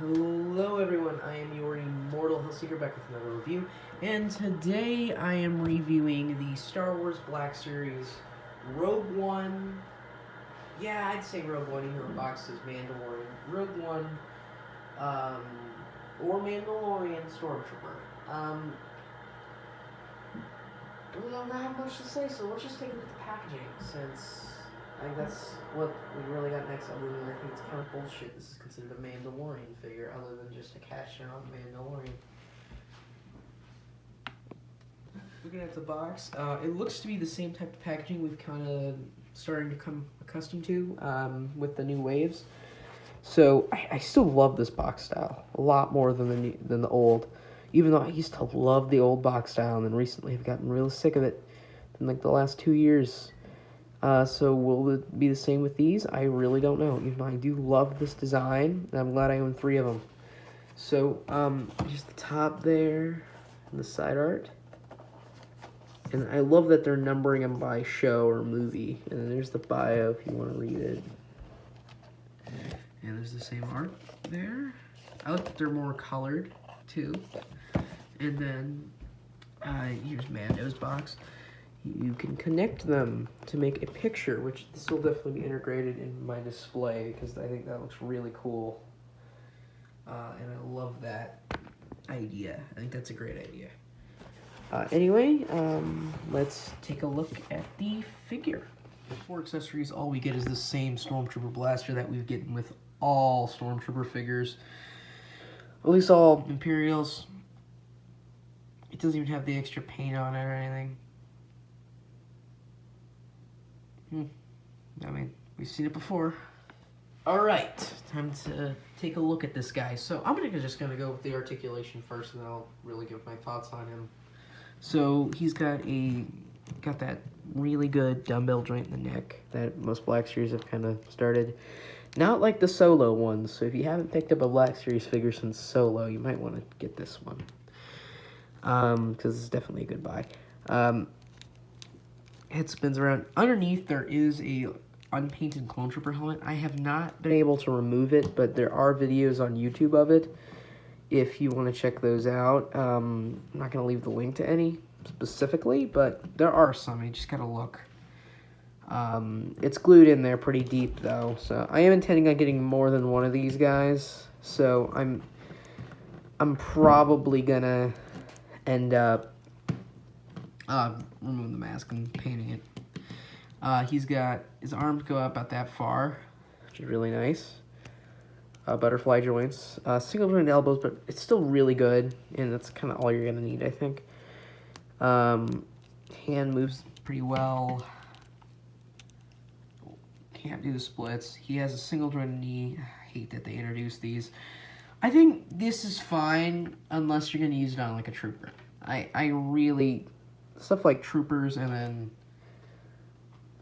Hello everyone, I am your Immortal Hellseeker back with another review, and today I am reviewing the Star Wars Black Series Rogue One. Yeah, I'd say Rogue One, even though the box says Mandalorian. Rogue One, or Mandalorian Stormtrooper. We don't have much to say, so let's just take a look at the packaging, since I think that's what we really got next. I think it's kind of bullshit. This is considered a Mandalorian figure, other than just a cash-in on Mandalorian. Looking at the box, it looks to be the same type of packaging we've kind of starting to come accustomed to with the new waves. So I still love this box style a lot more than the old. Even though I used to love the old box style, and then recently I've gotten real sick of it in like the last 2 years. So will it be the same with these? I really don't know. Even though I do love this design, and I'm glad I own 3 of them. So just the top there, and the side art. And I love that they're numbering them by show or movie. And then there's the bio if you want to read it. And there's the same art there. I like that they're more colored too. And then here's Mando's box. You can connect them to make a picture, which this will definitely be integrated in my display because I think that looks really cool. And I love that idea. I think that's a great idea. Anyway, let's take a look at the figure. For accessories, all we get is the same Stormtrooper blaster that we've gotten with all Stormtrooper figures. At least all Imperials. It doesn't even have the extra paint on it or anything. I mean, we've seen it before. Alright, time to take a look at this guy. So I'm just gonna go with the articulation first, and then I'll really give my thoughts on him. So he's got that really good dumbbell joint in the neck that most Black Series have kind of started. Not like the Solo ones, so if you haven't picked up a Black Series figure since Solo, you might want to get this one. Because it's definitely a good buy. Head spins around. Underneath, there is a unpainted Clone Trooper helmet. I have not been able to remove it, but there are videos on YouTube of it if you want to check those out. I'm not going to leave the link to any specifically, but there are some. You just got to look. It's glued in there pretty deep, though, so I am intending on getting more than one of these guys, so I'm probably going to end up removing the mask and painting it. He's got his arms go out about that far, which is really nice. Butterfly joints, single joint elbows, but it's still really good, and that's kind of all you're gonna need, I think. Hand moves pretty well. Can't do the splits. He has a single joint knee. I hate that they introduced these. I think this is fine unless you're gonna use it on like a trooper. I really, stuff like troopers and then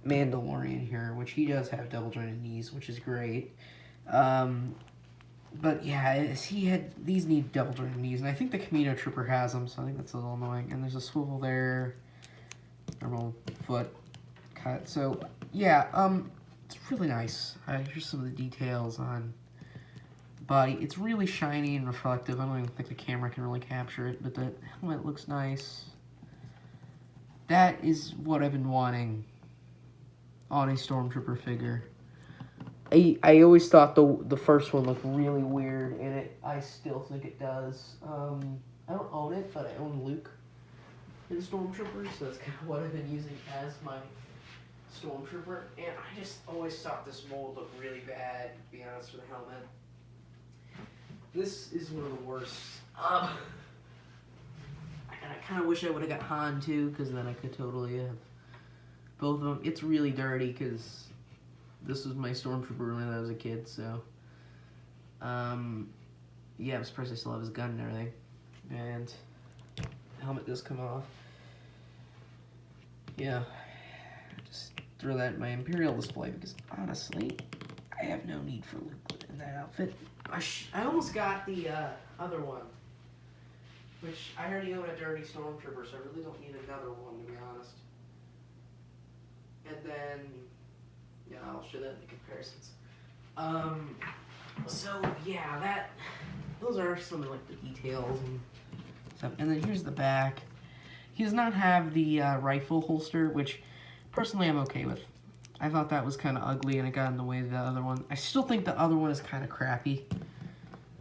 Mandalorian here, which he does have double jointed knees, which is great. But yeah, these need double jointed knees, and I think the Camino Trooper has them, so I think that's a little annoying. And there's a swivel there, normal foot cut. So yeah, it's really nice. Here's some of the details on the body. It's really shiny and reflective. I don't even think the camera can really capture it, but the helmet looks nice. That is what I've been wanting on a Stormtrooper figure. I always thought the first one looked really weird, and I still think it does. I don't own it, but I own Luke in Stormtrooper, so that's kind of what I've been using as my Stormtrooper. And I just always thought this mold looked really bad, to be honest, for the helmet. This is one of the worst. I kind of wish I would have got Han too, because then I could totally have both of them. It's really dirty because this was my Stormtrooper when I was a kid, so yeah, I'm surprised I still have his gun and everything. And the helmet does come off. Yeah, just throw that in my Imperial display because honestly, I have no need for Luke in that outfit. I almost got the other one, which I already own a dirty Stormtrooper, so I really don't need another one, to be honest. And then, yeah, I'll show that in the comparisons. So yeah, those are some of like the details and stuff. And then here's the back. He does not have the rifle holster, which personally I'm okay with. I thought that was kind of ugly and it got in the way of the other one. I still think the other one is kind of crappy.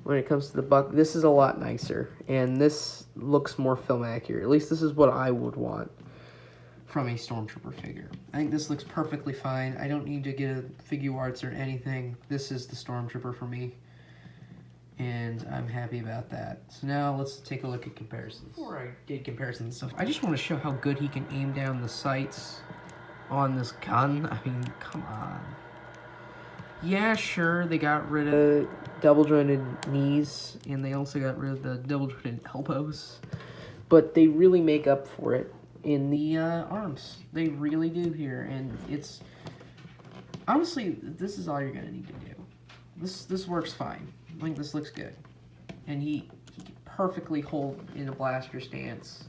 When it comes to the buck, this is a lot nicer, and this looks more film accurate. At least this is what I would want from a Stormtrooper figure. I think this looks perfectly fine. I don't need to get a figure arts or anything. This is the Stormtrooper for me, and I'm happy about that. So now let's take a look at comparisons. Before I did comparisons and stuff, I just want to show how good he can aim down the sights on this gun. I mean, come on. Yeah, sure, they got rid of double-jointed knees, and they also got rid of the double-jointed elbows, but they really make up for it in the arms. They really do here, and it's... Honestly, this is all you're going to need to do. This works fine. I think this looks good. And he can perfectly hold in a blaster stance.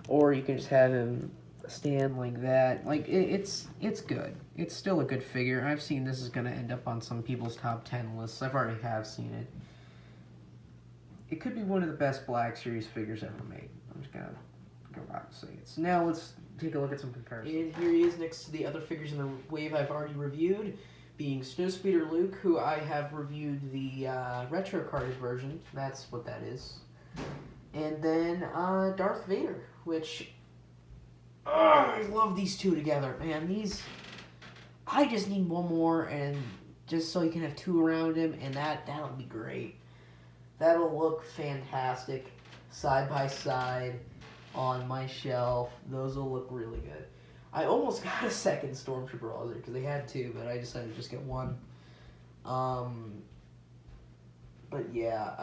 Or you can just have him stand like that. Like, it's good. It's still a good figure. I've seen this is going to end up on some people's top 10 lists. I've already seen it. It could be one of the best Black Series figures ever made. I'm just going to go out and say it. So now let's take a look at some comparisons. And here he is next to the other figures in the wave I've already reviewed, being Snowspeeder Luke, who I have reviewed the retro carded version. That's what that is. And then Darth Vader, which... I love these two together, man. These... I just need one more, and just so you can have two around him, and that'll be great. That'll look fantastic side by side on my shelf. Those will look really good. I almost got a second Stormtrooper Ozer because they had two, but I decided to just get one. But yeah,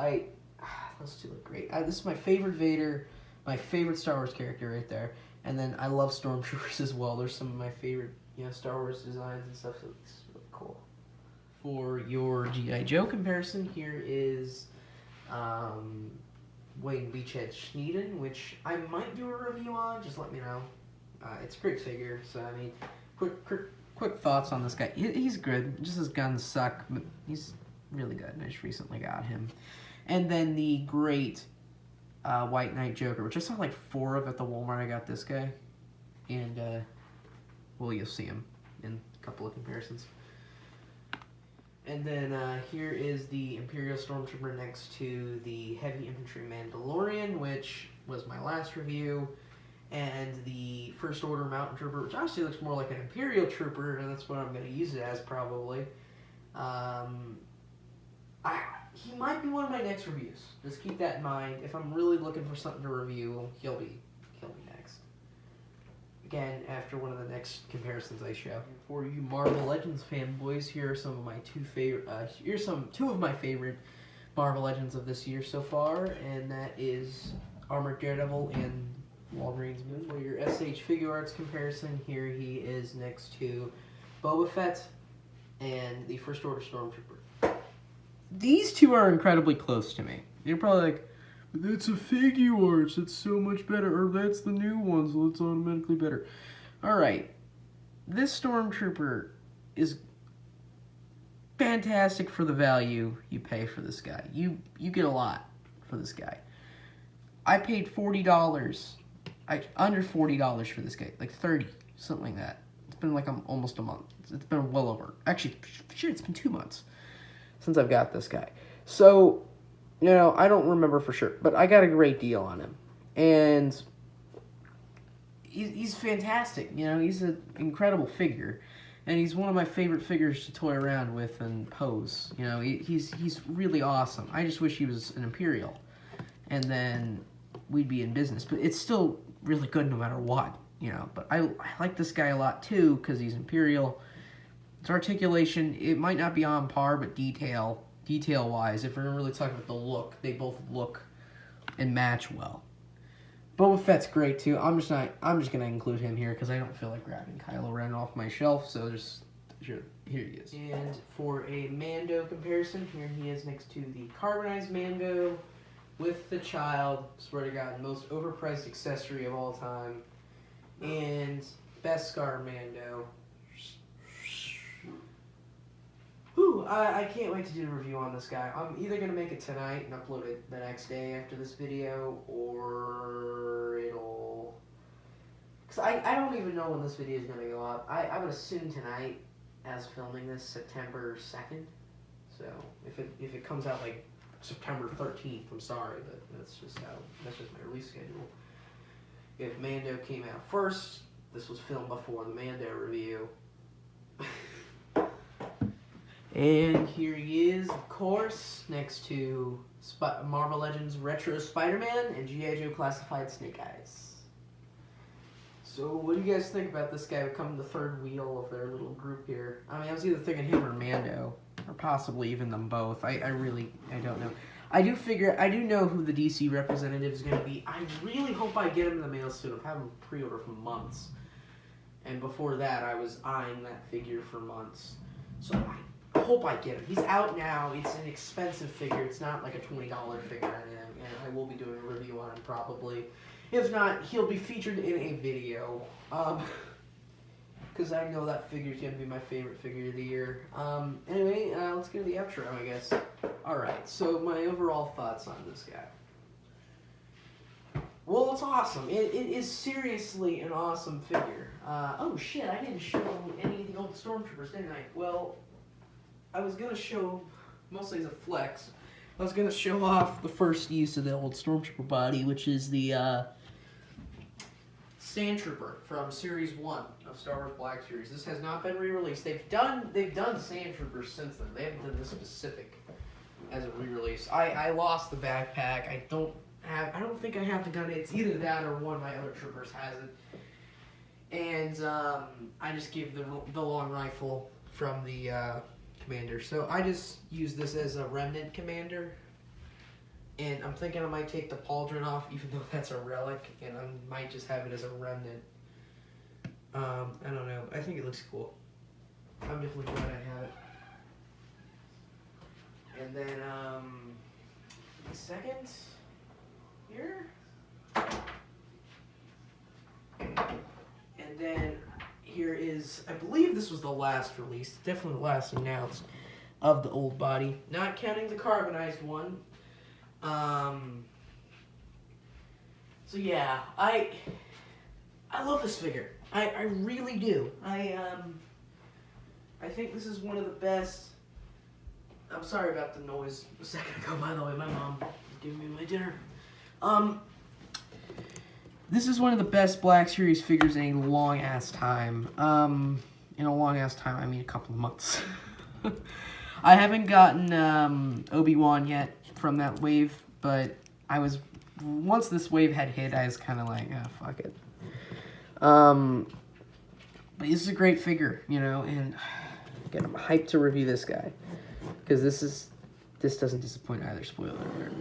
those two look great. This is my favorite Vader, my favorite Star Wars character right there. And then I love Stormtroopers as well. They're some of my favorite, Star Wars designs and stuff, so it's really cool. For your G.I. Joe comparison, here is Wayne Beachhead Schneiden, which I might do a review on. Just let me know. It's a great figure, so I mean, quick thoughts on this guy. He's good. Just his guns suck, but he's really good. I just recently got him. And then the great White Knight Joker, which I saw like 4 of at the Walmart. I got this guy, and well, you'll see him in a couple of comparisons. And then here is the Imperial Stormtrooper next to the Heavy Infantry Mandalorian, which was my last review, and the First Order Mountain Trooper, which actually looks more like an Imperial Trooper, and that's what I'm going to use it as probably. He might be one of my next reviews. Just keep that in mind. If I'm really looking for something to review, he'll be next. Again, after one of the next comparisons I show. For you Marvel Legends fanboys, here are some of my here's two of my favorite Marvel Legends of this year so far, and that is Armored Daredevil and Wolverine's Moon. For your SH Figure Arts comparison, here he is next to Boba Fett and the First Order Stormtrooper. These two are incredibly close to me. You're probably like, that's a figure arts, it's so much better, or that's the new one, so it's automatically better. Alright, this Stormtrooper is fantastic for the value you pay for this guy. You get a lot for this guy. I paid $40, under $40 for this guy, like $30, something like that. It's been like almost a month. It's been well over, actually, shit, it's been 2 months since I've got this guy. So, I don't remember for sure, but I got a great deal on him. And he's fantastic, he's an incredible figure. And he's one of my favorite figures to toy around with and pose. He's really awesome. I just wish he was an Imperial. And then we'd be in business. But it's still really good no matter what, But I like this guy a lot too, because he's Imperial. Its articulation, it might not be on par, but detail-wise, if we're really talking about the look, they both look and match well. Boba Fett's great too. I'm just gonna include him here because I don't feel like grabbing Kylo Ren off my shelf. So here he is. And for a Mando comparison, here he is next to the carbonized Mando with the child. Swear to God, most overpriced accessory of all time, and Beskar Mando. Whew, so I can't wait to do a review on this guy. I'm either going to make it tonight and upload it the next day after this video, or it'll... Because I don't even know when this video is going to go up. I would assume tonight, as filming this, September 2nd. So if it comes out like September 13th, I'm sorry, but that's just my release schedule. If Mando came out first, this was filmed before the Mando review. And here he is, of course, next to Marvel Legends Retro Spider-Man and G.I. Joe Classified Snake Eyes. So what do you guys think about this guy becoming the third wheel of their little group here? I mean, I was either thinking him or Mando, or possibly even them both. I don't know. I do know who the DC representative is going to be. I really hope I get him in the mail soon. I've had him pre-order for months. And before that, I was eyeing that figure for months. So I hope I get him. He's out now. It's an expensive figure. It's not like a $20 figure or anything. And I will be doing a review on him probably. If not, he'll be featured in a video. Because I know that figure is going to be my favorite figure of the year. Anyway, let's get to the outro, I guess. Alright, so my overall thoughts on this guy. Well, it's awesome. It is seriously an awesome figure. Oh shit, I didn't show any of the old Stormtroopers, didn't I? Well, I was going to show, mostly as a flex, I was going to show off the first use of the old Stormtrooper body, which is the Sandtrooper from Series 1 of Star Wars Black Series. This has not been re-released. They've done Sandtroopers since then. They haven't done this specific as a re-release. I lost the backpack. I don't think I have the gun. It's either that or one of my other troopers has it. And I just gave the long rifle from the commander. So I just use this as a remnant commander. And I'm thinking I might take the pauldron off, even though that's a relic, and I might just have it as a remnant. I don't know. I think it looks cool. I'm definitely glad I have it. And then, second, here. And then here is, I believe this was the last release, definitely the last announced, of the old body. Not counting the carbonized one. So yeah, I love this figure. I really do. I think this is one of the best. I'm sorry about the noise a second ago, by the way. My mom was giving me my dinner. This is one of the best Black Series figures in a long-ass time. In a long-ass time, I mean a couple of months. I haven't gotten Obi-Wan yet from that wave, but once this wave had hit, I was kind of like, oh, fuck it. But this is a great figure, you know, and again, I'm hyped to review this guy, because this doesn't disappoint either, spoiler alert.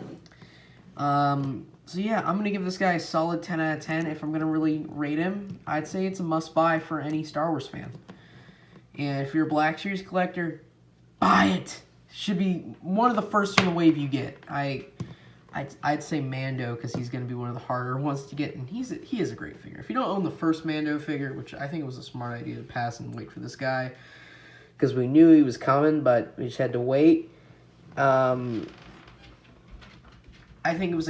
So yeah, I'm going to give this guy a solid 10 out of 10. If I'm going to really rate him, I'd say it's a must-buy for any Star Wars fan. And if you're a Black Series collector, buy it! Should be one of the first in the wave you get. I'd say Mando, because he's going to be one of the harder ones to get, and he is a great figure. If you don't own the first Mando figure, which I think it was a smart idea to pass and wait for this guy, because we knew he was coming, but we just had to wait. I think it was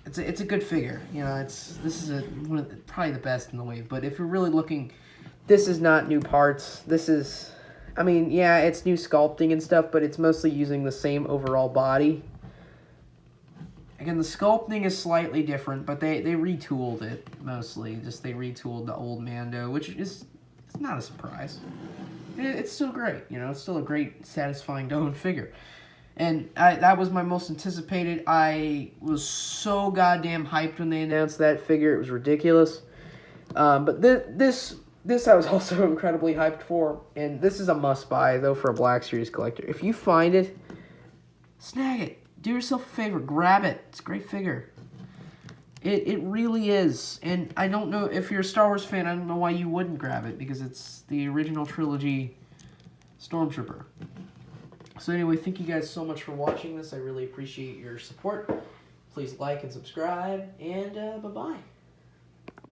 it's a good figure. You know, this is probably the best in the wave. But if you're really looking, this is not new parts. This is, I mean, yeah, it's new sculpting and stuff, but it's mostly using the same overall body. Again, the sculpting is slightly different, but they retooled it mostly. Just they retooled the old Mando, which is it's not a surprise. It's still great, you know. It's still a great, satisfying to own figure. And that was my most anticipated. I was so goddamn hyped when they announced that figure. It was ridiculous. But this I was also incredibly hyped for. And this is a must-buy, though, for a Black Series collector. If you find it, snag it. Do yourself a favor. Grab it. It's a great figure. It really is. And I don't know, if you're a Star Wars fan, I don't know why you wouldn't grab it, because it's the original trilogy Stormtrooper. So anyway, thank you guys so much for watching this. I really appreciate your support. Please like and subscribe, and bye-bye.